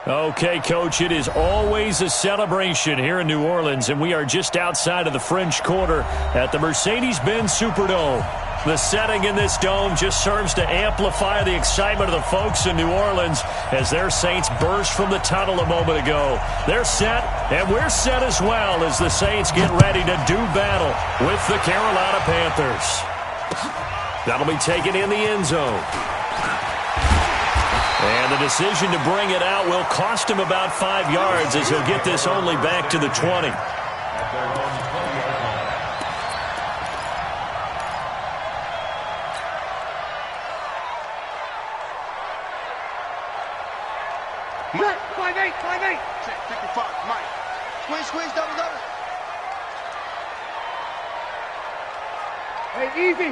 Okay, Coach, it is always a celebration here in New Orleans, and we are just outside of the French Quarter at the Mercedes-Benz Superdome. The setting in this dome just serves to amplify the excitement of the folks in New Orleans as their Saints burst from the tunnel a moment ago. They're set, and we're set as well as the Saints get ready to do battle with the Carolina Panthers. That'll be taken in the end zone. And the decision to bring it out will cost him about 5 yards as he'll get this only back to the 20. Mike, 5-8. Check, 55, Mike. Squeeze, double. Hey, easy.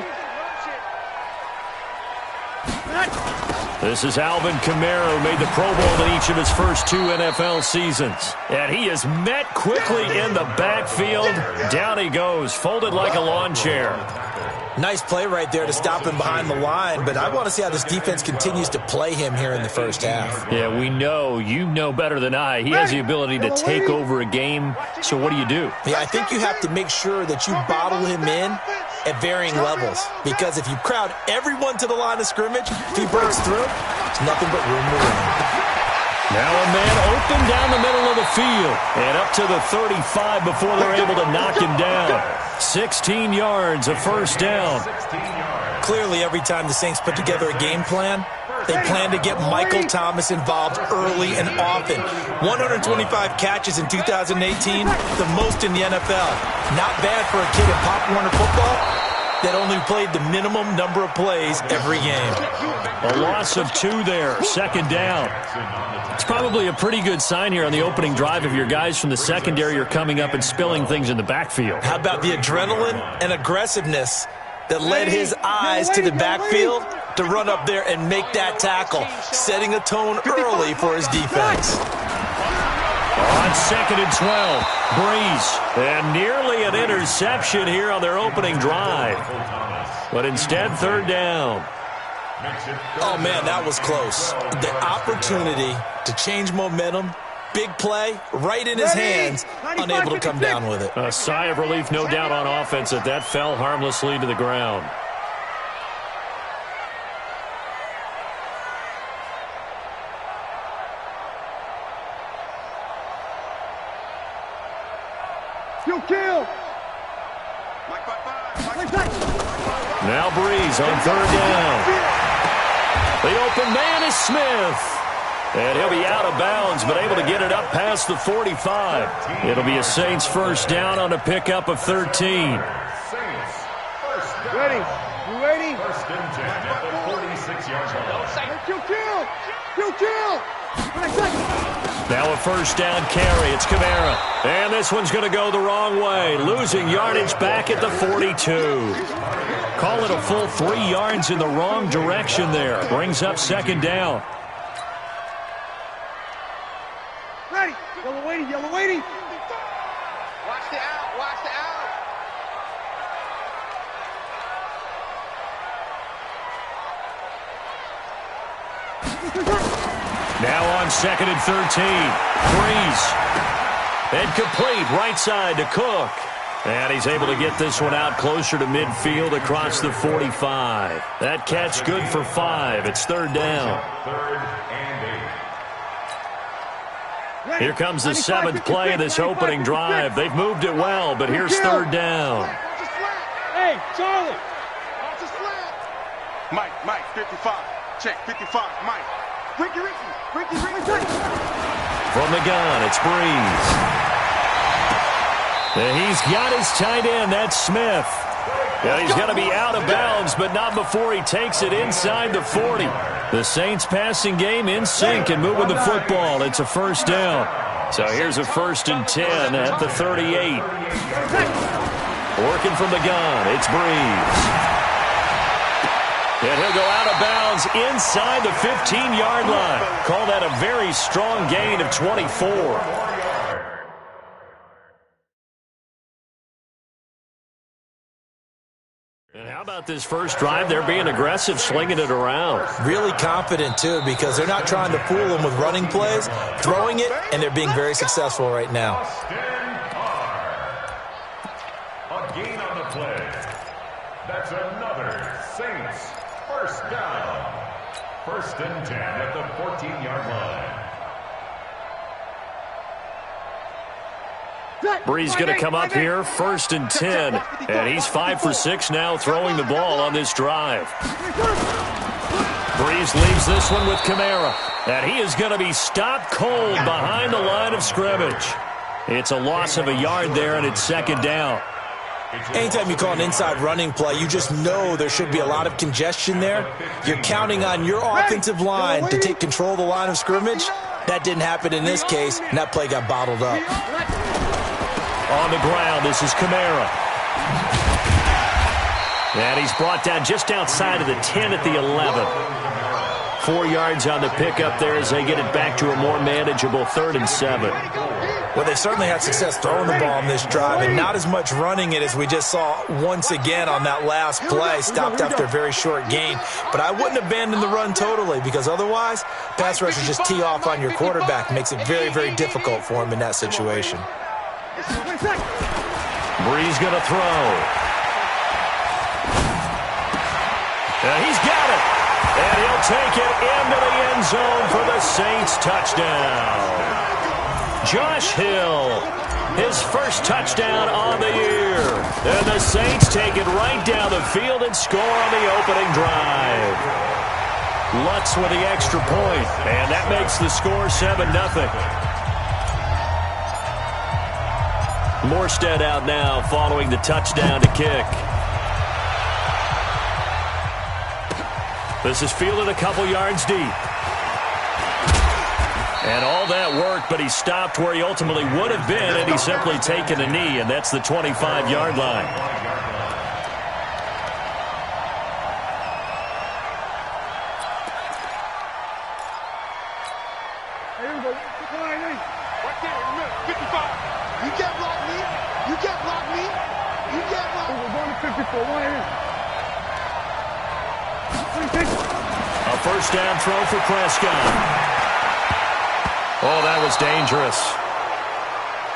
This is Alvin Kamara, who made the Pro Bowl in each of his first 2 NFL seasons. And he is met quickly in the backfield. Down he goes, folded like a lawn chair. Nice play right there to stop him behind the line, but I want to see how this defense continues to play him here in the first half. Yeah, we know. You know better than I. He has the ability to take over a game, so what do you do? Yeah, I think you have to make sure that you bottle him in at varying levels, because if you crowd everyone to the line of scrimmage, if he breaks through, it's nothing but room to run. Now a man open down the middle of the field and up to the 35 before they're able to knock him down. 16 yards, a first down. Clearly, every time the Saints put together a game plan, they plan to get Michael Thomas involved early and often. 125 catches in 2018, the most in the NFL. Not bad for a kid in Pop Warner football that only played the minimum number of plays every game. A loss of 2 there, second down. It's probably a pretty good sign here on the opening drive if your guys from the secondary are coming up and spilling things in the backfield. How about the adrenaline and aggressiveness that led his eyes to the backfield to run up there and make that tackle, setting a tone early for his defense. On second and 12, Breeze, and nearly an interception here on their opening drive. But instead, third down. Oh, man, that was close. The opportunity to change momentum, big play, right in his hands, unable to come down with it. A sigh of relief, no doubt, on offense that fell harmlessly to the ground. Kill. Now Breeze on third down. The open man is Smith. And he'll be out of bounds, but able to get it up past the 45. It'll be a Saints first down on a pickup of 13. Ready? You ready? First and 10 at the 46-yard line. Kill. Now a first down carry. It's Kamara. And this one's going to go the wrong way. Losing yardage back at the 42. Call it a full 3 yards in the wrong direction there. Brings up second down. Ready? Yellow waiting. Watch the out. Now on second and 13. Breeze. And complete right side to Cook. And he's able to get this one out closer to midfield across the 45. That catch good for 5. It's third down. Here comes the 7th play of this opening drive. They've moved it well, but here's third down. Hey, Charlie. Mike, 55. Check, 55, Mike. Ricky. From the gun, it's Breeze. And he's got his tight end. That's Smith. Yeah, he's going to be out of bounds, but not before he takes it inside the 40. The Saints passing game in sync and moving the football. It's a first down. So here's a first and 10 at the 38. Working from the gun, it's Breeze. And he'll go out of bounds inside the 15-yard line. Call that a very strong gain of 24. And how about this first drive? They're being aggressive, slinging it around. Really confident, too, because they're not trying to fool them with running plays, throwing it, and they're being very successful right now. A gain on the play. That's another Saints first down. 1st and 10 at the 14-yard line. Bree's going to come up here, 1st and 10. And he's 5 for 6 now throwing the ball on this drive. Brees leaves this one with Kamara. And he is going to be stopped cold behind the line of scrimmage. It's a loss of a yard there, and it's 2nd down. Anytime you call an inside running play, you just know there should be a lot of congestion there. You're counting on your offensive line to take control of the line of scrimmage. That didn't happen in this case, and that play got bottled up. On the ground, this is Kamara. And he's brought down just outside of the 10 at the 11. 4 yards on the pickup there as they get it back to a more manageable 3rd and 7. Well, they certainly had success throwing the ball on this drive and not as much running it as we just saw once again on that last play, stopped after a very short gain. But I wouldn't abandon the run totally because otherwise, pass rushers just tee off on your quarterback. Makes it very, very difficult for him in that situation. Brees going to throw. And he's got it. And he'll take it into the end zone for the Saints touchdown. Josh Hill, his first touchdown on the year. And the Saints take it right down the field and score on the opening drive. Lutz with the extra point, and that makes the score 7-0. Morstead out now following the touchdown to kick. This is fielded a couple yards deep. And all that work, but he stopped where he ultimately would have been had he simply taken a knee, and that's the 25-yard line. Here we go. Right there in the middle. 55. You can't block me. You can't block me. You can't block me. We're going to 54. One in. A first down throw for Prescott. Oh, that was dangerous.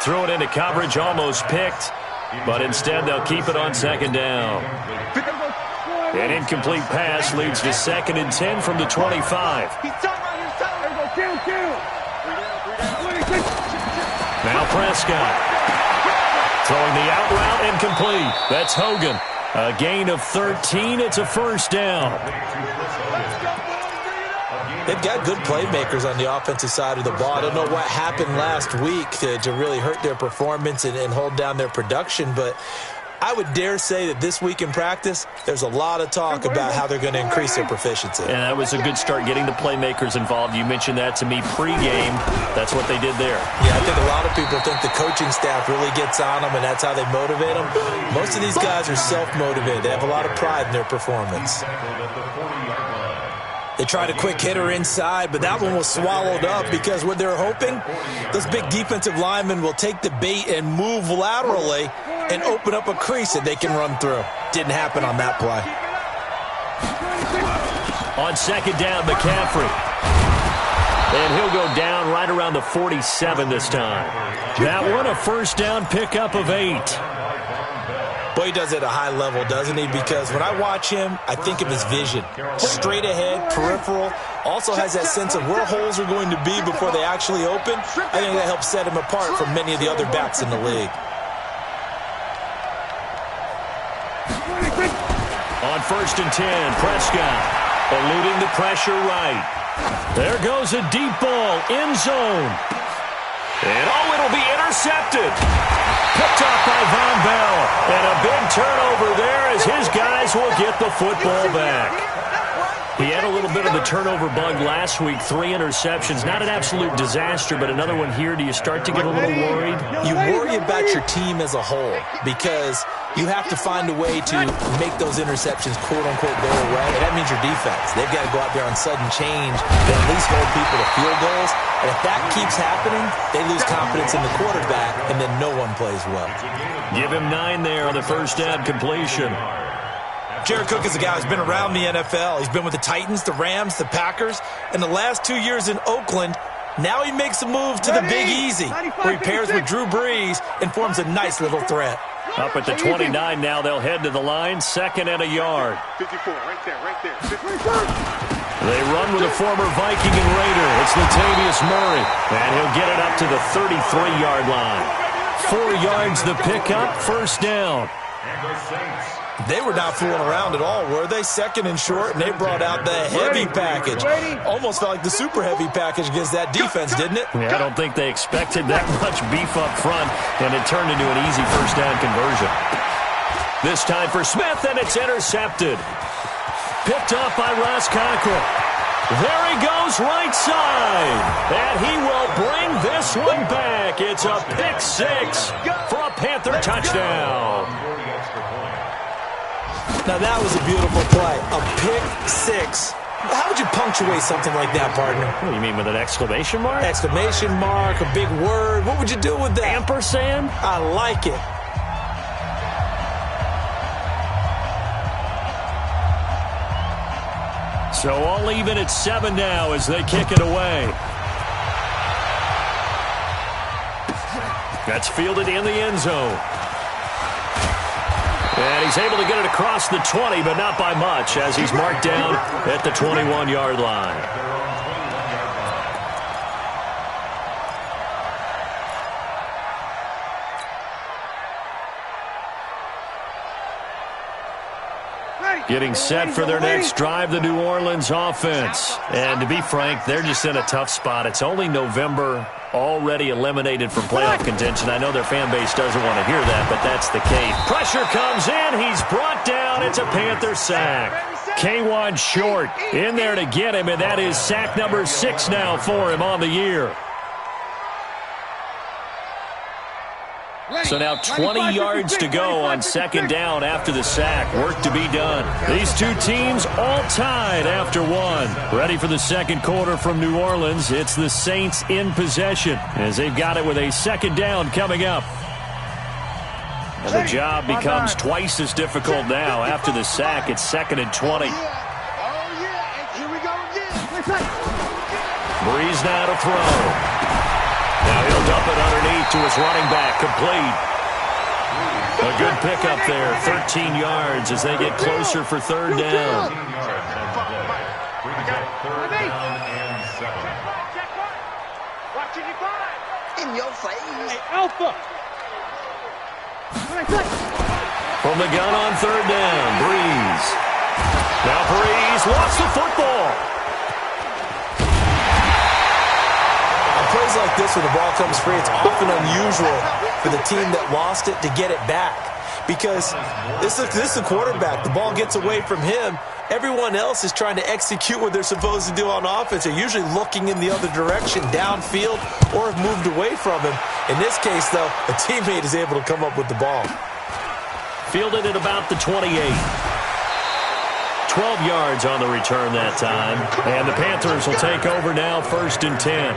Threw it into coverage, almost picked, but instead they'll keep it on 2nd down. An incomplete pass leads to 2nd and 10 from the 25. Now Prescott. Throwing the out route incomplete. That's Hogan. A gain of 13. It's a first down. They've got good playmakers on the offensive side of the ball. I don't know what happened last week to really hurt their performance and hold down their production, but I would dare say that this week in practice, there's a lot of talk about how they're going to increase their proficiency. And that was a good start, getting the playmakers involved. You mentioned that to me pregame. That's what they did there. Yeah, I think a lot of people think the coaching staff really gets on them, and that's how they motivate them. Most of these guys are self-motivated. They have a lot of pride in their performance. They tried a quick hitter inside, but that one was swallowed up because what they're hoping, those big defensive linemen will take the bait and move laterally and open up a crease that they can run through. Didn't happen on that play. On 2nd down, McCaffrey. And he'll go down right around the 47 this time. That one, a first down pickup of 8. Boy, he does it at a high level, doesn't he? Because when I watch him, I think of his vision. Straight ahead, peripheral. Also has that sense of where holes are going to be before they actually open. I think that helps set him apart from many of the other backs in the league. On 1st and 10, Prescott eluding the pressure right. There goes a deep ball, end zone. And it'll be intercepted. Picked off by Von Bell. And a big turnover there as his guys will get the football back. He had a little bit of the turnover bug last week, 3 interceptions. Not an absolute disaster, but another one here. Do you start to get a little worried? You worry about your team as a whole because you have to find a way to make those interceptions, quote-unquote, go away. And that means your defense. They've got to go out there on sudden change and at least hold people to field goals. And if that keeps happening, they lose confidence in the quarterback, and then no one plays well. Give him 9 there on the first down completion. Jared Cook is a guy who's been around the NFL. He's been with the Titans, the Rams, the Packers, and the last 2 years in Oakland. Now he makes a move to the Big Easy, where he pairs with Drew Brees and forms a nice little threat. Up at the 29 now, they'll head to the line, 2nd and a yard. 54, right there, right there. They run with a former Viking and Raider. It's Latavius Murray, and he'll get it up to the 33-yard line. 4 yards the pickup, 1st down. They were not fooling around at all, were they? 2nd and short, and they brought out the heavy package. Almost felt like the super heavy package against that defense, didn't it? Yeah, I don't think they expected that much beef up front, and it turned into an easy 1st down conversion. This time for Smith, and it's intercepted. Picked up by Ross Cockrell. There he goes, right side. And he will bring this one back. It's a pick 6 for a Panther touchdown. Now, that was a beautiful play. A pick 6. How would you punctuate something like that, partner? What do you mean, with an exclamation mark? Exclamation mark, a big word. What would you do with that? Ampersand? I like it. So all even at 7 now as they kick it away. That's fielded in the end zone. And he's able to get it across the 20, but not by much, as he's marked down at the 21-yard line. Getting set for their next drive, the New Orleans offense. And to be frank, they're just in a tough spot. It's only November, already eliminated from playoff contention. I know their fan base doesn't want to hear that, but that's the case. Pressure comes in. He's brought down. It's a Panther sack. K1 Short in there to get him, and that is sack number 6 now for him on the year. So now 20 yards to go on 2nd down after the sack. Work to be done. These two teams all tied after 1. Ready for the 2nd quarter from New Orleans. It's the Saints in possession as they've got it with a 2nd down coming up. And the job becomes twice as difficult now. After the sack, it's 2nd and 20. Oh, yeah. Here we go again. Breeze now to throw. Now he'll dump it underneath to his running back, complete. A good pickup there, 13 yards as they get closer for 3rd down. In your face. Alpha. From the gun on 3rd down, Breeze. Now Breeze lost the football. Plays like this when the ball comes free, it's often unusual for the team that lost it to get it back. Because this is the quarterback. The ball gets away from him. Everyone else is trying to execute what they're supposed to do on offense. They're usually looking in the other direction, downfield, or have moved away from him. In this case, though, a teammate is able to come up with the ball. Fielded at about the 28. 12 yards on the return that time. And the Panthers will take over now, 1st and 10.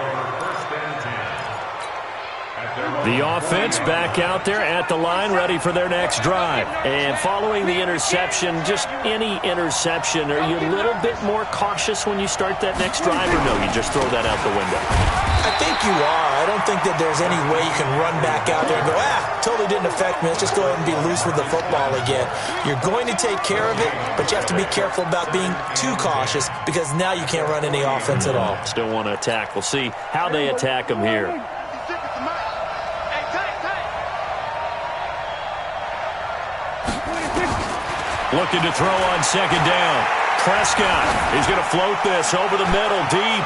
The offense back out there at the line, ready for their next drive. And following the interception, just any interception, are you a little bit more cautious when you start that next drive, or no, you just throw that out the window? I think you are. I don't think that there's any way you can run back out there and go, totally didn't affect me. Let's just go ahead and be loose with the football again. You're going to take care of it, but you have to be careful about being too cautious because now you can't run any offense at all. Still want to attack. We'll see how they attack them here. Looking to throw on 2nd down. Prescott, he's going to float this over the middle, deep.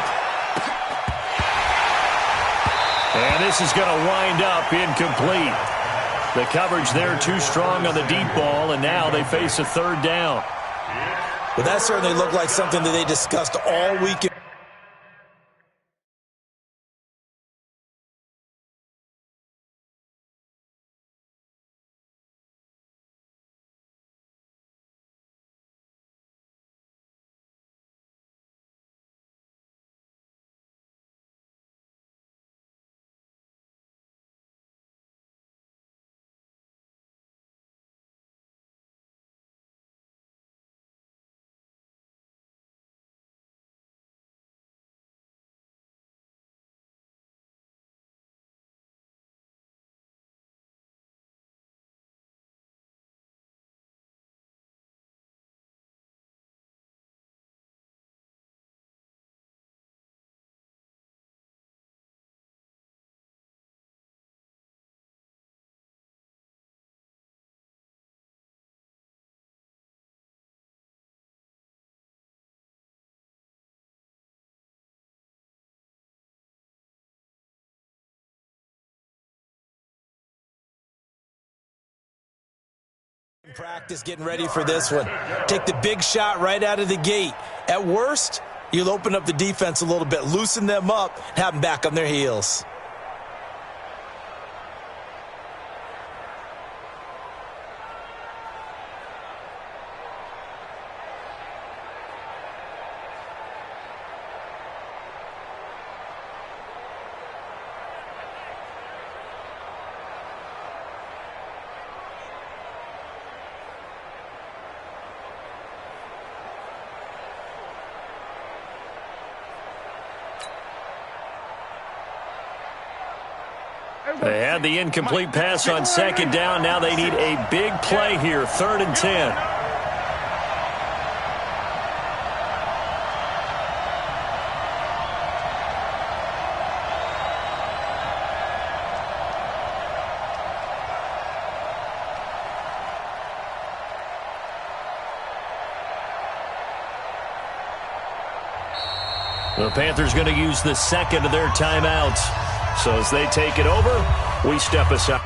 And this is going to wind up incomplete. The coverage there too strong on the deep ball, and now they face a 3rd down. Well, that certainly looked like something that they discussed all weekend. Practice getting ready for this one. Take the big shot right out of the gate. At worst, you'll open up the defense a little bit, loosen them up, and have them back on their heels. They had the incomplete pass on second down. Now they need a big play here, 3rd and 10. The Panthers going to use the second of their timeouts. So as they take it over, we step aside.